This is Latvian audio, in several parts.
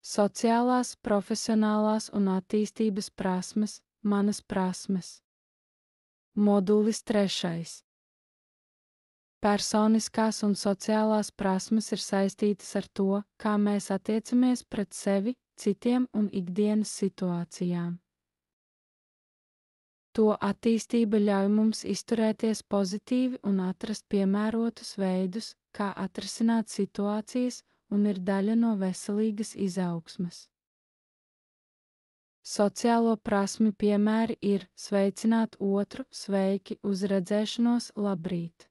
Sociālās, profesionālās un attīstības prasmes, manas prasmes. Modulis 3. Personiskās un sociālās prasmes ir saistītas ar to, kā mēs attiecamies pret sevi, citiem un ikdienas situācijām. To attīstība ļauj mums izturēties pozitīvi un atrast piemērotus veidus, kā atrisināt situācijas, un ir daļa no veselīgas izaugsmes. Sociālo prasmi piemēri ir sveicināt otru, sveiki, uz redzēšanos, labrīt.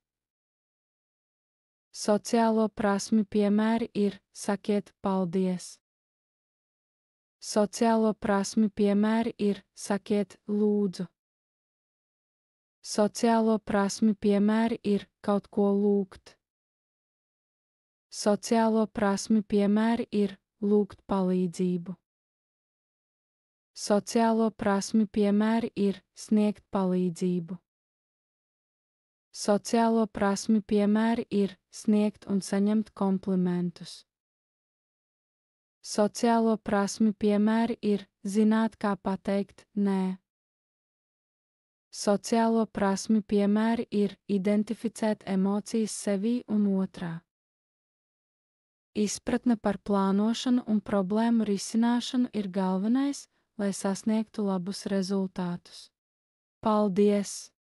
Sociālo prasmi piemēri ir sakiet paldies. Sociālo prasmi piemēri ir sakiet lūdzu. Sociālo prasmi piemēri ir kaut ko lūgt. Sociālo prasmi piemēri ir lūgt palīdzību. Sociālo prasmi piemēri ir sniegt palīdzību. Sociālo prasmi piemēri ir sniegt un saņemt komplimentus. Sociālo prasmi piemēri ir zināt, kā pateikt nē. Sociālo prasmi piemēri ir identificēt emocijas sevī un otrā. Izpratne par plānošanu un problēmu risināšanu ir galvenais, lai sasniegtu labus rezultātus. Paldies!